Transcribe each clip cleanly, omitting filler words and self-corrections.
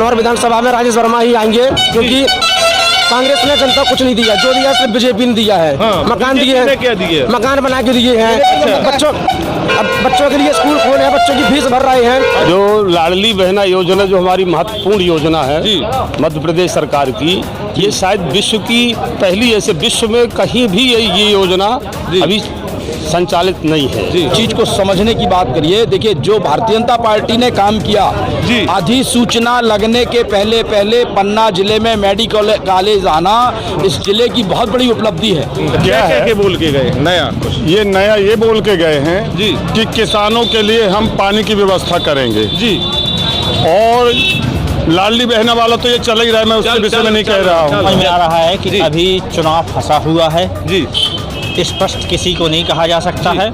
गुनौर विधानसभा में राजेश वर्मा ही आएंगे, क्योंकि कांग्रेस ने जनता कुछ नहीं दिया, जो दिया सिर्फ बीजेपी ने दिया है। मकान दिए हैं, क्या दिए? मकान बना के दिए हैं। बच्चों के लिए स्कूल खोले हैं, बच्चों की फीस भर रहे हैं। जो लाडली बहना योजना, जो हमारी महत्वपूर्ण योजना है मध्य प्रदेश सरकार की, ये शायद विश्व की पहली, ऐसे विश्व में कहीं भी ये योजना अभी संचालित नहीं है। चीज को समझने की बात करिए। देखिए, जो भारतीय जनता पार्टी ने काम किया, अधिसूचना लगने के पहले पहले पन्ना जिले में मेडिकल कॉलेज आना इस जिले की बहुत बड़ी उपलब्धि है। क्या है बोल के गए नया? ये नया ये बोल के गए हैं कि किसानों के लिए हम पानी की व्यवस्था करेंगे और लाडली बहना वाला तो ये चल ही रहा है, मैं उसके विषय में नहीं कह रहा हूँ। समझ में आ रहा है कि अभी चुनाव फंसा हुआ है स्पष्ट किसी को नहीं कहा जा सकता है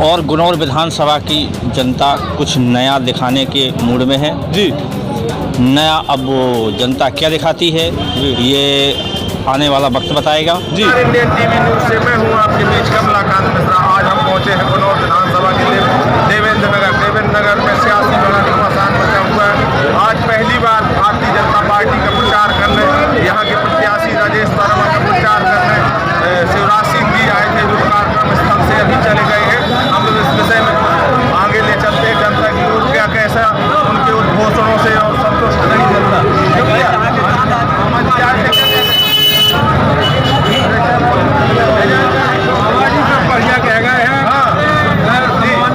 और गुनौर विधानसभा की जनता कुछ नया दिखाने के मूड में है नया अब वो जनता क्या दिखाती है ये आने वाला वक्त बताएगा। इंडियन टीवी न्यूज़ से मैं हूँ आपके बीच कमलाकांत मिश्रा। आज हम पहुँचे हैं गुनौर विधानसभा के लिए देवेंद्र नगर में सियासी लड़ाई का आसान बचा हुआ है। आज पहली बार भारतीय जनता पार्टी का प्रचार करने यहाँ के प्रत्याशी राजेश वर्मा का प्रचार करने शिवराज सिंह जी आए थे, जो कार्यक्रम स्थल से अभी चले गए हैं। हम लोग इस विषय में आगे ले चलते हैं। जनता की ओर क्या कैसा उनके उद्घोषणों से और संतुष्ट नहीं जनता बढ़िया कह गए हैं।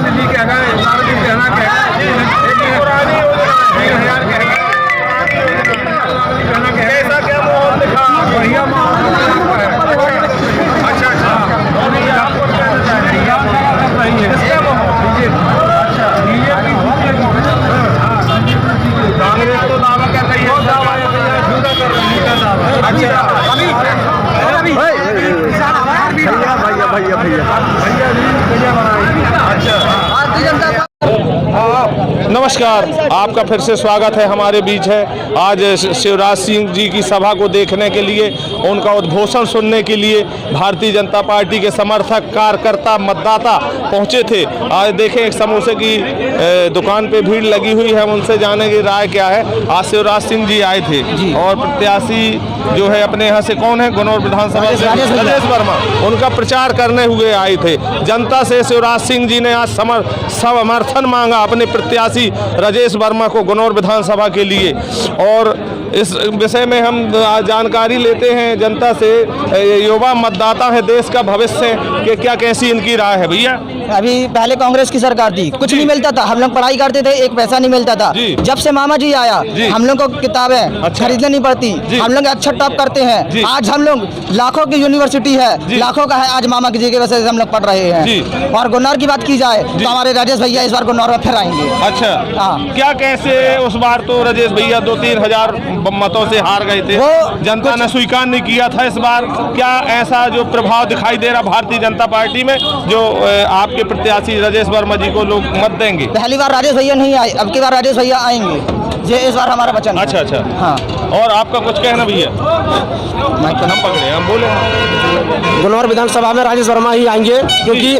जी कह गए, सार्वजनिक कहना कह गए, ऐसा क्या माहौल दिखा? बढ़िया माहौल है। अच्छा कांग्रेस तो दावा कर रही है, झूठा कर रही है। नमस्कार, आपका फिर से स्वागत है। हमारे बीच है आज शिवराज सिंह जी की सभा को देखने के लिए, उनका उद्घोषण सुनने के लिए भारतीय जनता पार्टी के समर्थक, कार्यकर्ता, मतदाता पहुंचे थे। आज देखें, एक समोसे की दुकान पे भीड़ लगी हुई है। हम उनसे जाने की राय क्या है। आज शिवराज सिंह जी आए थे और प्रत्याशी जो है अपने यहाँ से कौन है, गुनौर विधानसभा से राजेश वर्मा, उनका प्रचार करने हुए आए थे। जनता से शिवराज सिंह जी ने आज समर्थन मांगा अपने प्रत्याशी राजेश वर्मा को गुनौर विधानसभा के लिए। और इस विषय में हम जानकारी लेते हैं जनता से। युवा मतदाता है, देश का भविष्य कि क्या कैसी इनकी राय है भैया? अभी पहले कांग्रेस की सरकार थी, कुछ नहीं मिलता था, हम लोग पढ़ाई करते थे, एक पैसा नहीं मिलता था। जब से मामा जी आया, हम लोग को किताबें खरीदने नहीं पड़ती, हम लोग अच्छा टॉप करते हैं। आज हम लोग लाखों की यूनिवर्सिटी है, लाखों का है, आज मामा जी की वजह से हम लोग पढ़ रहे हैं। और गुनौर की बात की जाए तो हमारे राजेश भैया इस बार गुनौर में फिर आएंगे। अच्छा, क्या कैसे? उस बार तो राजेश भैया 2-3 हजार मतों से हार गए थे, जनता ने स्वीकार नहीं किया था। इस बार क्या ऐसा जो प्रभाव दिखाई दे रहा भारतीय जनता पार्टी में, जो आपके प्रत्याशी राजेश वर्मा जी को लोग मत देंगे? पहली बार राजेश भैया नहीं आए, अब की बार राजेश भैया आएंगे, ये इस बार हमारा वचन। अच्छा अच्छा, हाँ। और आपका कुछ कहना भैया? हम पकड़े, हम बोले गुनौर विधानसभा में राजेश वर्मा ही आएंगे, क्योंकि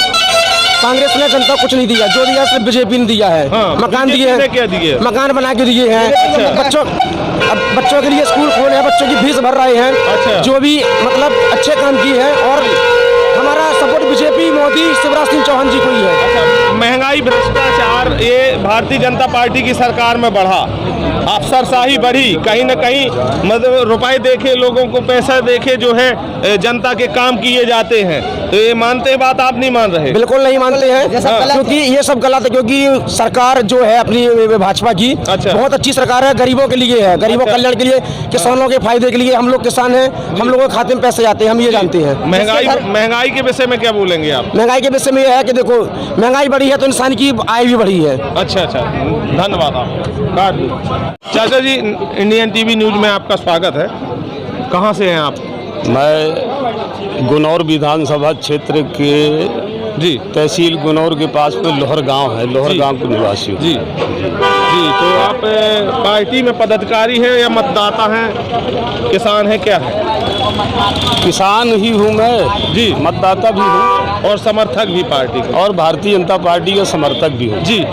कांग्रेस ने जनता कुछ नहीं दिया, जो दिया सिर्फ बीजेपी ने दिया है। मकान दिए हैं, क्या दिए? मकान बना के दिए हैं। बच्चों के लिए स्कूल खोले हैं, बच्चों की फीस भर रहे हैं। जो भी मतलब अच्छे काम किए हैं और हमारा सपोर्ट बीजेपी, मोदी, शिवराज सिंह चौहान जी को ही है। महंगाई, भ्रष्टाचार ये भारतीय जनता पार्टी की सरकार में बढ़ा, अफसरशाही बढ़ी, कहीं न कहीं मतलब रुपए देखे, लोगों को पैसा देखे जो है जनता के काम किए जाते हैं। तो ये मानते हैं बात? आप नहीं मान रहे? बिल्कुल नहीं मानते हैं, क्योंकि ये सब गलत है। क्योंकि सरकार जो है अपनी भाजपा की बहुत अच्छी सरकार है, गरीबों के लिए है, गरीबों कल्याण के लिए, किसानों के फायदे के लिए। हम लोग किसान हैं, हम लोगों के खाते में पैसे जाते हैं, हम ये जानते हैं। महंगाई के विषय में क्या बोलेंगे आप? महंगाई के विषय में यह है कि देखो, महंगाई बढ़ी है तो इंसान की आय भी बढ़ी है। अच्छा अच्छा, धन्यवाद। आप चाचा जी, इंडियन टीवी न्यूज में आपका स्वागत है। कहाँ से हैं आप? मैं गुनौर विधानसभा क्षेत्र के तहसील गुनौर के पास में लोहर गांव है, लोहर गांव के निवासी हूँ। जी, तो आप पार्टी में पदाधिकारी हैं या मतदाता हैं, किसान हैं, क्या है? किसान ही हूँ मैं, मतदाता भी हूँ। और समर्थक भी पार्टी के, और भारतीय जनता पार्टी का समर्थक भी हूँ। जी।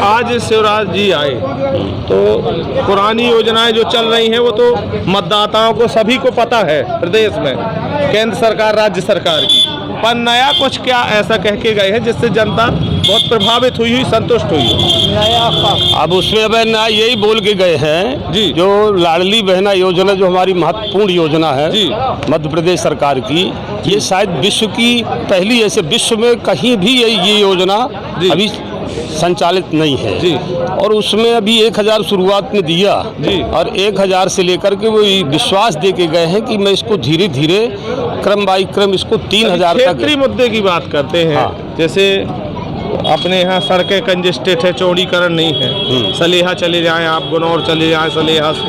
आज शिवराज जी आए तो पुरानी योजनाएं जो चल रही हैं वो तो मतदाताओं को सभी को पता है प्रदेश में, केंद्र सरकार राज्य सरकार की, पर नया कुछ क्या ऐसा कह के गए हैं जिससे जनता बहुत प्रभावित हुई, संतुष्ट हुई? अब उसमें अब ना यही बोल के गए हैं जी, जो लाडली बहना योजना जो हमारी महत्वपूर्ण योजना है जी, मध्य प्रदेश सरकार की, ये शायद विश्व की पहली, ऐसे विश्व में कहीं भी ये योजना अभी संचालित नहीं है जी। और उसमें अभी 1000 शुरुआत में दिया जी, और 1000 से लेकर के वो विश्वास दे के गए हैं कि मैं इसको धीरे धीरे क्रम बाई क्रम इसको 3000 तक। क्षेत्रीय मुद्दे की बात करते हैं, हाँ। जैसे अपने यहाँ सड़कें कंजेस्टेड है, चौड़ीकरण नहीं है, सलेहा चले जाएं आप, गुनौर चले जाएं, सलेहा से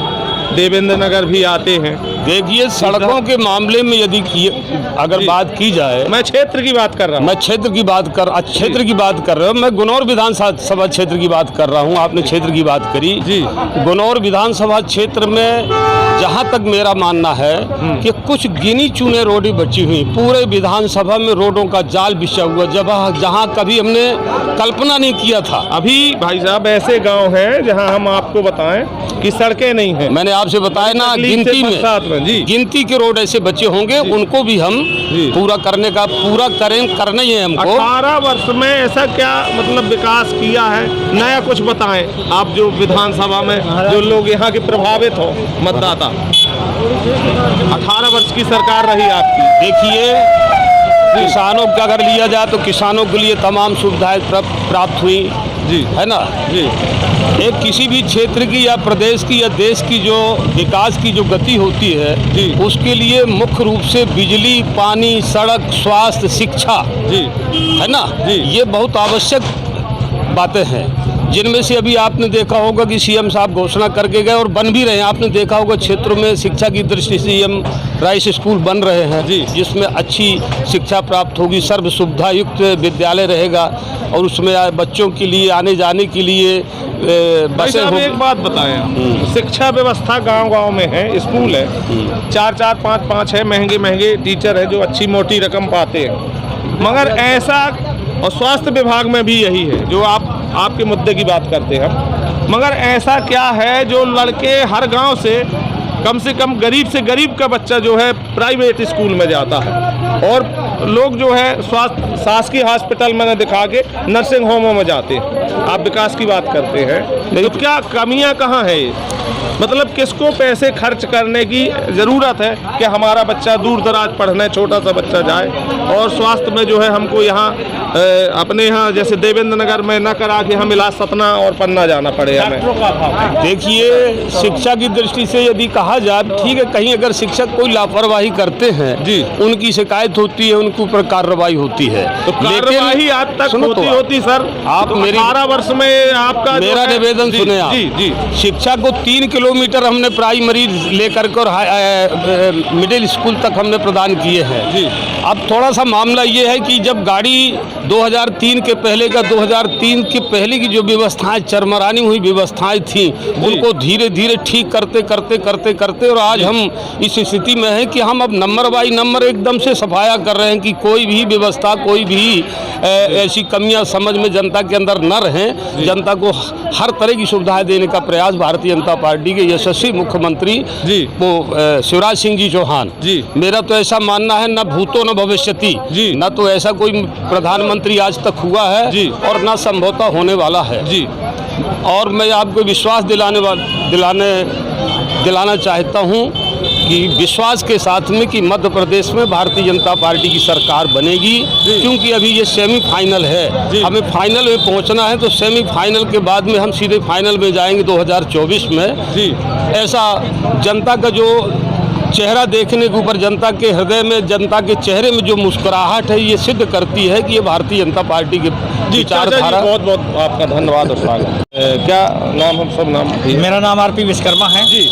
देवेंद्र नगर भी आते हैं। देखिए सड़कों के मामले में यदि अगर बात की जाए, मैं क्षेत्र की बात कर रहा हूँ, मैं क्षेत्र की बात कर रहा हूँ, मैं गुनौर विधानसभा क्षेत्र की बात कर रहा हूँ। आपने क्षेत्र की बात करी जी। गुनौर विधानसभा क्षेत्र में जहाँ तक मेरा मानना है कि कुछ गिनी चुने रोडें बची हुई, पूरे विधानसभा में रोडों का जाल बिछा हुआ, जहाँ कभी हमने कल्पना नहीं किया था। अभी भाई साहब ऐसे गांव हैं जहां हम आपको बताएं कि सड़कें नहीं हैं। मैंने आपसे बताया ना, गिनती में जी, गिनती के रोड ऐसे बचे होंगे, उनको भी हम पूरा करना ही है हमको। 18 वर्ष में ऐसा क्या मतलब विकास किया है नया, कुछ बताएं आप, जो विधानसभा में जो लोग यहाँ के प्रभावित हो मतदाता। 18 वर्ष की सरकार रही आपकी। देखिए किसानों का अगर लिया जाए तो किसानों के लिए तमाम सुविधाएं प्राप्त हुई, जी, है ना जी। एक किसी भी क्षेत्र की या प्रदेश की या देश की जो विकास की जो गति होती है जी, उसके लिए मुख्य रूप से बिजली, पानी, सड़क, स्वास्थ्य, शिक्षा, जी, है ना जी, ये बहुत आवश्यक बातें हैं, जिनमें से अभी आपने देखा होगा कि सीएम साहब घोषणा करके गए और बन भी रहे हैं। आपने देखा होगा क्षेत्रों में शिक्षा की दृष्टि से सीएम राइस स्कूल बन रहे हैं, जिसमें अच्छी शिक्षा प्राप्त होगी, सर्व सुविधा युक्त विद्यालय रहेगा और उसमें बच्चों के लिए आने जाने के लिए बसें होंगी। एक बात बताएं, शिक्षा व्यवस्था गांव-गांव में है, स्कूल है, 4-4, 5-5 है, महंगे टीचर है जो अच्छी मोटी रकम पाते हैं, मगर ऐसा, और स्वास्थ्य विभाग में भी यही है जो आपके मुद्दे की बात करते हैं हम, मगर ऐसा क्या है जो लड़के हर गांव से कम गरीब से गरीब का बच्चा जो है प्राइवेट स्कूल में जाता है और लोग जो है स्वास्थ्य शासकीय हॉस्पिटल में दिखा के नर्सिंग होमों में जाते हैं। आप विकास की बात करते हैं तो क्या कमियां कहाँ है? मतलब किसको पैसे खर्च करने की ज़रूरत है कि हमारा बच्चा दूर दराज पढ़ने, छोटा सा बच्चा जाए, और स्वास्थ्य में जो है हमको यहाँ अपने यहाँ जैसे देवेंद्र नगर में न करा के हम इलाज सतना और पन्ना जाना पड़े हमें। देखिए शिक्षा की दृष्टि से यदि कहा जाए, ठीक है, कहीं अगर शिक्षक कोई लापरवाही करते हैं जी, उनकी शिकायत होती है, उनके ऊपर कार्रवाई होती है, तो कार्रवाई आज तक होती सर, आप मेरी 18 वर्ष में आपका मेरा निवेदन सुने आप। जी, शिक्षा को 3 किलोमीटर हमने प्राइमरी लेकर के और मिडिल स्कूल तक हमने प्रदान किए हैं जी। अब थोड़ा सा मामला ये है कि जब गाड़ी 2003 के पहले का 2003 के पहले की जो व्यवस्थाएं चरमरानी हुई व्यवस्थाएं थी, उनको धीरे धीरे ठीक करते और आज हम इस स्थिति में हैं कि हम अब नंबर बाई नंबर एकदम से सफाया कर रहे हैं कि कोई भी व्यवस्था, कोई भी ऐसी कमियां समझ में जनता के अंदर न रहें। जनता को हर तरह की सुविधाएं देने का प्रयास भारतीय जनता पार्टी के यशस्वी मुख्यमंत्री वो शिवराज सिंह जी चौहान जी, मेरा तो ऐसा मानना है, न भूतो न भविष्यति जी, न तो ऐसा कोई प्रधानमंत्री आज तक हुआ है जी, और न संभवतः होने वाला है जी। और मैं आपको विश्वास दिलाना चाहता हूं कि विश्वास के साथ में कि मध्य प्रदेश में भारतीय जनता पार्टी की सरकार बनेगी, क्योंकि अभी ये सेमीफाइनल है, हमें फाइनल में पहुंचना है, तो सेमीफाइनल के बाद में हम सीधे फाइनल में जाएंगे 2024 में जी। ऐसा जनता का जो चेहरा देखने के ऊपर, जनता के हृदय में, जनता के चेहरे में जो मुस्कुराहट है, ये सिद्ध करती है कि ये भारतीय जनता पार्टी के विचारधारा। बहुत बहुत आपका धन्यवाद और स्वागत। क्या नाम, हम सब नाम? मेरा नाम आरपी विश्वकर्मा है जी।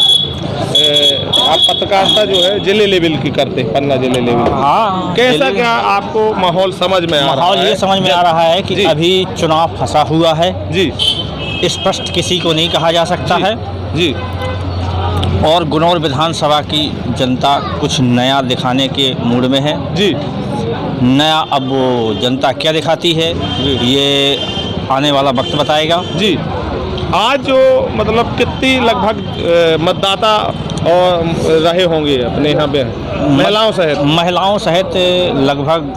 आप पत्रकारिता जो है जिले लेवल की करते हैं, पन्ना जिले लेवल। हाँ, कैसा क्या आपको माहौल समझ में आ रहा है? माहौल ये समझ में आ रहा है कि अभी चुनाव फंसा हुआ है जी, स्पष्ट किसी को नहीं कहा जा सकता है जी, और गुनौर विधानसभा की जनता कुछ नया दिखाने के मूड में है जी। नया अब वो जनता क्या दिखाती है ये आने वाला वक्त बताएगा। जी, आज जो मतलब कितनी लगभग मतदाता और रहे होंगे अपने यहाँ पे महिलाओं सहित लगभग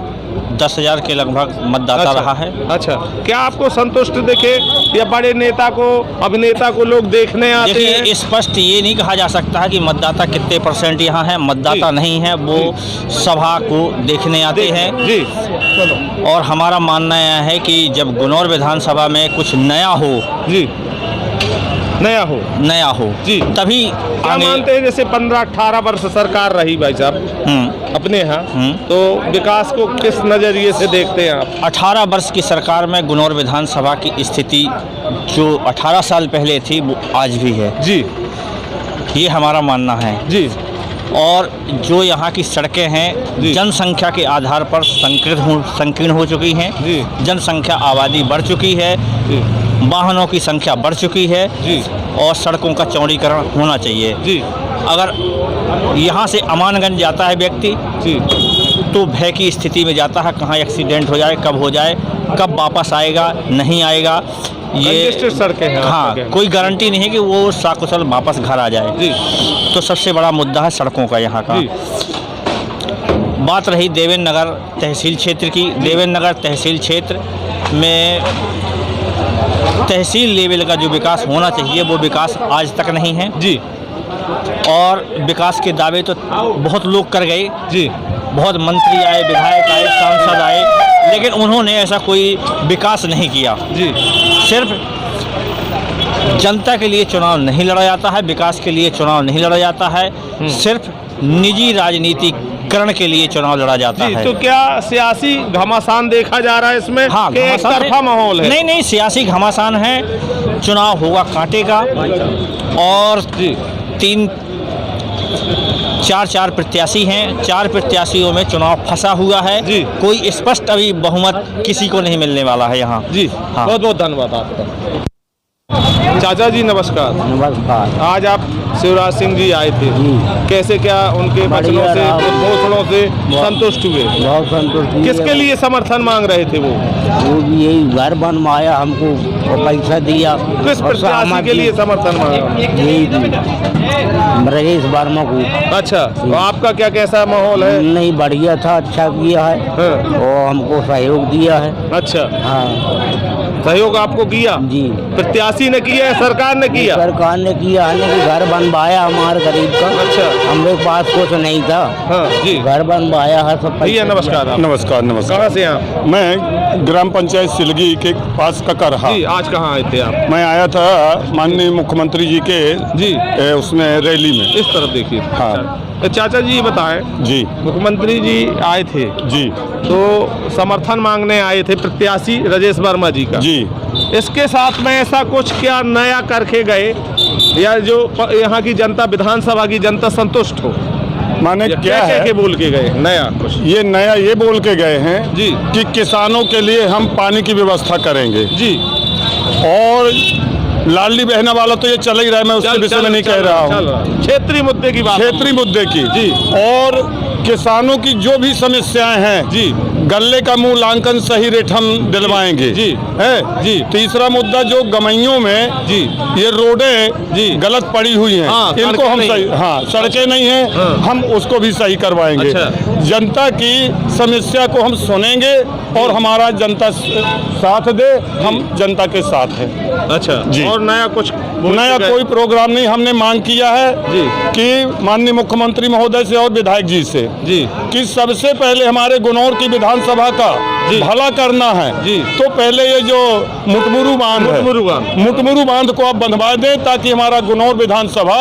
10,000 के लगभग मतदाता रहा है। अच्छा, क्या आपको संतुष्ट देखे या बड़े नेता को, अभिनेता को लोग देखने आते हैं? देखिए, स्पष्ट ये नहीं कहा जा सकता है कि मतदाता कितने % यहाँ है। मतदाता नहीं है, वो सभा को देखने आते हैं जी। और हमारा मानना यह है कि जब गुनौर विधानसभा में कुछ नया हो जी, नया हो जी, तभी क्या मानते हैं? जैसे 15-18 वर्ष सरकार रही भाई साहब अपने यहाँ, तो विकास को किस नजरिए से देखते हैं आप? 18 वर्ष की सरकार में गुनौर विधानसभा की स्थिति जो 18 साल पहले थी वो आज भी है जी, ये हमारा मानना है जी। और जो यहाँ की सड़कें हैं जनसंख्या के आधार पर संकीर्ण हो चुकी हैं जी। जनसंख्या आबादी बढ़ चुकी है जी। वाहनों की संख्या बढ़ चुकी है जी। और सड़कों का चौड़ीकरण होना चाहिए जी। अगर यहाँ से अमानगंज जाता है व्यक्ति जी, तो भय की स्थिति में जाता है, कहाँ एक्सीडेंट हो जाए, कब वापस आएगा, नहीं आएगा। ये सड़कें हैं। हाँ, कोई गारंटी नहीं है कि वो साकुशल वापस घर आ जाए जी। तो सबसे बड़ा मुद्दा है सड़कों का यहाँ का। बात रही देवेंद्र नगर तहसील क्षेत्र की। देवेंद्र नगर तहसील क्षेत्र में तहसील लेवल का जो विकास होना चाहिए वो विकास आज तक नहीं है जी। और विकास के दावे तो बहुत लोग कर गए जी, बहुत मंत्री आए, विधायक आए, सांसद आए, लेकिन उन्होंने ऐसा कोई विकास नहीं किया जी। सिर्फ जनता के लिए चुनाव नहीं लड़ा जाता है, विकास के लिए चुनाव नहीं लड़ा जाता है, सिर्फ निजी राजनीतिकरण के लिए चुनाव लड़ा जाता है। तो क्या सियासी घमासान देखा जा रहा है इसमें? हाँ, कि एक तरफा माहौल है? नहीं, सियासी घमासान है। चुनाव होगा कांटे का और 4 प्रत्याशी हैं। 4 प्रत्याशियों में चुनाव फंसा हुआ है जी। कोई स्पष्ट अभी बहुमत किसी को नहीं मिलने वाला है यहाँ जी। हाँ। बहुत बहुत धन्यवाद आपका। चाचा जी नमस्कार। नमस्कार। आज आप शिवराज सिंह जी आए थे, कैसे क्या उनके वचनों से, उद्घोषणों से संतुष्ट हुए? बहुत संतुष्ट हुए। किसके लिए समर्थन मांग रहे थे वो? भी यही घर बनवाया हमको और पैसा दिया। किस प्रत्याशी के लिए समर्थन मांगा? यही ब्रजेश वर्मा को। अच्छा, तो आपका क्या कैसा माहौल है? नहीं, बढ़िया था, अच्छा किया है और हमको सहयोग दिया है। अच्छा, हाँ, सहयोग आपको किया जी। प्रत्याशी ने किया है, सरकार ने किया? सरकार ने किया है कि घर बनवाया हमारे गरीब का। अच्छा, हमारे पास कुछ नहीं था। हाँ जी। घर बनवाया है सब। भैया नमस्कार। नमस्कार। कहाँ से आप? मैं ग्राम पंचायत सिलगी के पास ककरहा। जी, आज कहाँ आए थे आप? मैं आया था माननीय मुख्यमंत्री जी के जी उसमें रैली में। इस तरफ देखिए। हाँ। तो चाचा जी बताएं, जी। मुख्यमंत्री जी आए थे जी। तो समर्थन मांगने आए थे प्रत्याशी राजेश वर्मा जी का। जी। इसके साथ में ऐसा कुछ क्या नया करके गए या जो यहाँ की जनता, विधानसभा की जनता संतुष्ट हो? माने क्या है के बोल के गए नया कुछ? ये नया ये बोल के गए हैं जी कि किसानों के लिए हम पानी की व्यवस्था करेंगे जी। और लाडली बहना वाला तो ये चल ही रहा है, मैं उसके विषय में नहीं कह रहा हूँ। क्षेत्रीय मुद्दे की बात, क्षेत्रीय मुद्दे की जी। और किसानों की जो भी समस्याएं हैं जी, गल्ले का मूल्यांकन सही रेट हम दिलवाएंगे जी है जी। तीसरा मुद्दा जो गमैयों में जी ये रोडें जी गलत पड़ी हुई हैं, हाँ, इनको हम सही, हाँ सड़कें नहीं हैं, हाँ। हम उसको भी सही करवाएंगे। अच्छा। जनता की समस्या को हम सुनेंगे और हमारा जनता साथ दे, हम जनता के साथ हैं। अच्छा जी। और नया कुछ नया कोई प्रोग्राम नहीं, हमने मांग किया है जी कि माननीय मुख्यमंत्री महोदय से और विधायक जी से जी कि सबसे पहले हमारे गुनौर की विधानसभा का भला करना है जी। तो पहले ये जो मुटमुरू बांध को आप बंधवा दें ताकि हमारा गुनौर विधानसभा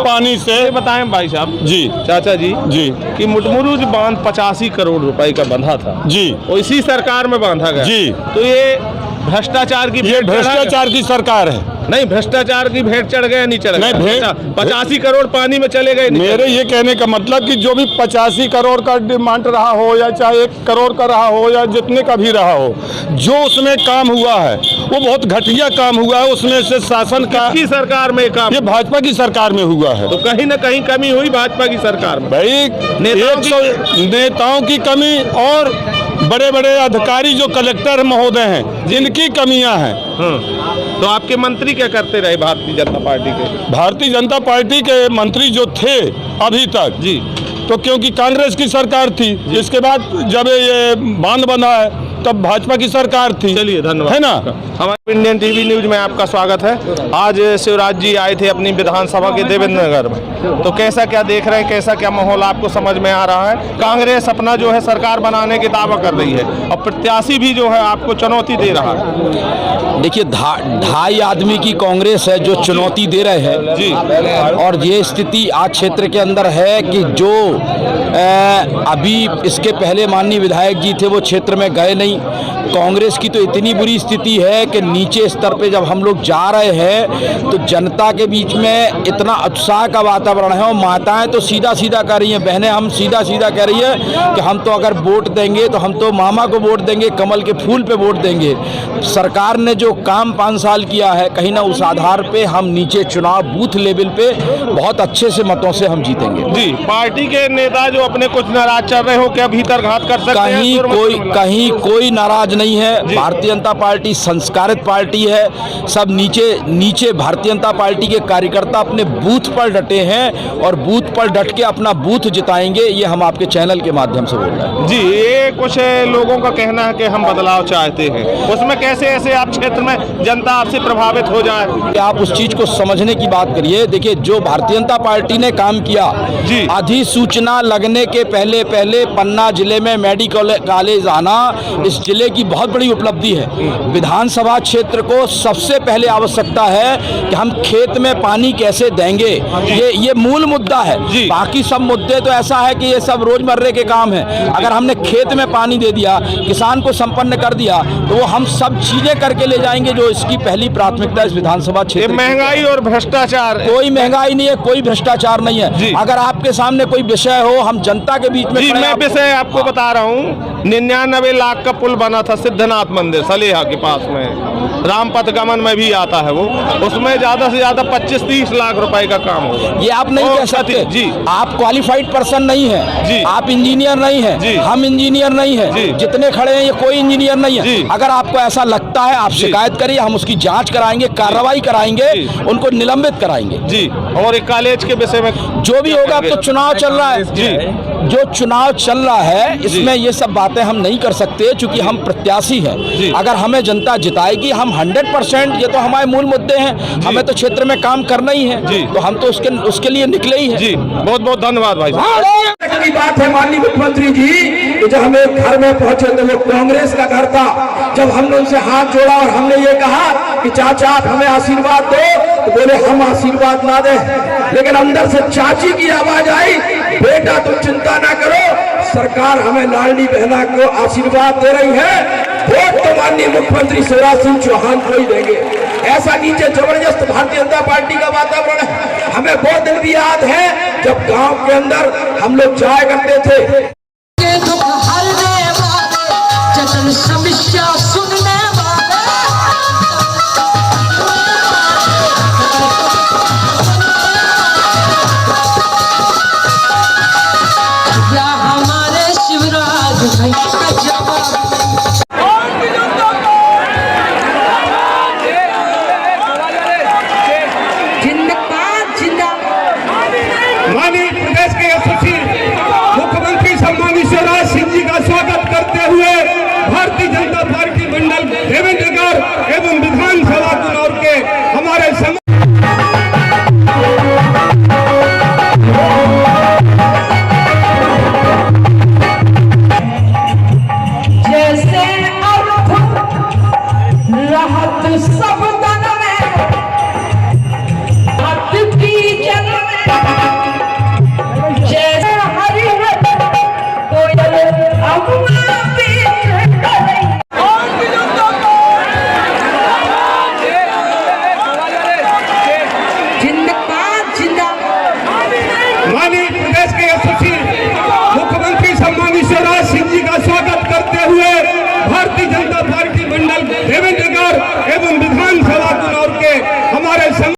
पानी से। बताएं भाई साहब जी चाचा जी जी कि मुटमुरू बांध 85 करोड़ रुपए का बंधा था जी, और इसी सरकार में बांधा गया जी। तो ये भ्रष्टाचार की ये भ्रष्टाचार की सरकार है। नहीं, भ्रष्टाचार की भेंट चढ़ गया, नहीं चढ़ गया? नहीं, 85 करोड़ पानी में चले गए। मेरे ये कहने का मतलब कि जो भी 85 करोड़ का डिमांड रहा हो या चाहे 1 करोड़ का रहा हो या जितने का भी रहा हो, जो उसमें काम हुआ है वो बहुत घटिया काम हुआ है। उसमें से शासन का किसकी सरकार में काम? ये भाजपा की सरकार में हुआ है। तो कहीं ना कहीं कमी हुई भाजपा की सरकार में। भाई नेताओं की कमी और बड़े बड़े अधिकारी जो कलेक्टर महोदय हैं जिनकी कमियां हैं। तो आपके मंत्री क्या करते रहे भारतीय जनता पार्टी के? भारतीय जनता पार्टी के मंत्री जो थे अभी तक जी, तो क्योंकि कांग्रेस की सरकार थी, इसके बाद जब ये बांध बना है तब भाजपा की सरकार थी। चलिए धन्यवाद, है ना। हमारे इंडियन टीवी न्यूज में आपका स्वागत है। आज शिवराज जी आए थे अपनी विधानसभा के देवेंद्र नगर में, तो कैसा क्या देख रहे हैं, कैसा क्या माहौल आपको समझ में आ रहा है? कांग्रेस अपना जो है सरकार बनाने के दावा कर रही है और प्रत्याशी भी जो है आपको चुनौती दे रहा है। देखिए, ढाई आदमी की कांग्रेस है जो चुनौती दे रहे हैं जी, और ये स्थिति आज क्षेत्र के अंदर है कि जो अभी इसके पहले माननीय विधायक जी थे वो क्षेत्र में गए नहीं। कांग्रेस की तो इतनी बुरी स्थिति है कि नीचे स्तर पे जब हम लोग जा रहे हैं तो जनता के बीच में इतना उत्साह का वातावरण है और माताएं तो सीधा सीधा कह रही हैं, बहनें हम सीधा सीधा कह रही हैं कि हम तो अगर वोट देंगे तो हम तो मामा को वोट देंगे, कमल के फूल पे वोट देंगे। सरकार ने जो काम 5 साल किया है, कहीं ना उस आधार पे हम नीचे चुनाव बूथ लेवल पे बहुत अच्छे से मतों से हम जीतेंगे। जी, पार्टी के नेता जो अपने कुछ नाराज चल रहे हो, क्या भीतर घात कर सकते हैं? कहीं कोई नाराज नहीं है। भारतीय जनता पार्टी संस्कारित पार्टी है। सब नीचे भारतीय जनता पार्टी के कार्यकर्ता अपने बूथ पर डटे हैं और बूथ पर डट के अपना बूथ जिताएंगे, ये हम आपके चैनल के माध्यम से बोल रहे हैं। जी, ये कुछ लोगों का कहना है कि हम बदलाव चाहते हैं, उसमें कैसे ऐसे आप क्षेत्र में जनता आपसे प्रभावित हो जाए? आप उस चीज को समझने की बात करिए। देखिए, जो भारतीय जनता पार्टी ने काम किया, अधिसूचना लगने के पहले पन्ना जिले में मेडिकल कॉलेज आना इस जिले की बहुत बड़ी उपलब्धि है। विधानसभा क्षेत्र को सबसे पहले आवश्यकता है कि हम खेत में पानी कैसे देंगे, ये मूल मुद्दा है। बाकी सब मुद्दे तो ऐसा है कि ये सब रोजमर्रे के काम है। अगर हमने खेत में पानी दे दिया, किसान को संपन्न कर दिया, तो वो हम सब चीजें करके ले जाएंगे जो इसकी पहली प्राथमिकता इस विधानसभा क्षेत्र। महंगाई और भ्रष्टाचार, कोई महंगाई नहीं है, कोई भ्रष्टाचार नहीं है। अगर आपके सामने कोई विषय हो, हम जनता के बीच में मैं विषय आपको बता रहा हूँ। 99 लाख का पुल बना था सिद्धनाथ मंदिर सलेहा के पास में, रामपथ गमन में भी आता है वो, उसमें ज्यादा से ज्यादा 25-30 लाख रुपए का काम होगा। ये आप नहीं कह सकते जी। आप क्वालिफाइड पर्सन नहीं है जी, आप इंजीनियर नहीं है जी, हम इंजीनियर नहीं है, जितने खड़े हैं ये कोई इंजीनियर नहीं है। अगर आपको ऐसा लगता है, आप शिकायत करिए, हम उसकी जांच कराएंगे, कार्रवाई कराएंगे, उनको निलंबित कराएंगे जी। और एक कॉलेज के विषय में जो भी होगा, अब तो चुनाव चल रहा है जी, जो चुनाव चल रहा है इसमें ये सब बातें हम नहीं कर सकते, चूंकि हम प्रत्याशी हैं। अगर हमें जनता जिताएगी, हम 100%, ये तो हमारे मूल मुद्दे हैं, हमें तो क्षेत्र में काम करना ही है, तो हम तो उसके लिए निकले ही हैं जी। बहुत बहुत धन्यवाद भाई। की बात है माननीय मुख्यमंत्री जी, जब हमें घर में पहुंचे तो वो कांग्रेस का घर था। जब हमने उनसे हाथ जोड़ा और हमने ये कहा कि चाचा आप हमें आशीर्वाद दो, तो बोले हम आशीर्वाद ना दे, लेकिन अंदर से चाची की आवाज आई, बेटा तुम चिंता ना करो, सरकार हमें लाडली बहना को आशीर्वाद दे रही है, वोट तो माननीय मुख्यमंत्री शिवराज सिंह चौहान को ही देंगे। ऐसा नीचे जबरदस्त भारतीय जनता पार्टी का वातावरण है। हमें वो दिन भी याद है जब गांव के अंदर हम लोग जाया करते थे। माननीय प्रदेश के यशस्वी मुख्यमंत्री शिवराज सिंह चौहान जी का स्वागत करते हुए भारतीय जनता पार्टी मंडल देवेंद्र नगर एवं विधानसभा क्षेत्र के हमारे माननीय प्रदेश के यशस्वी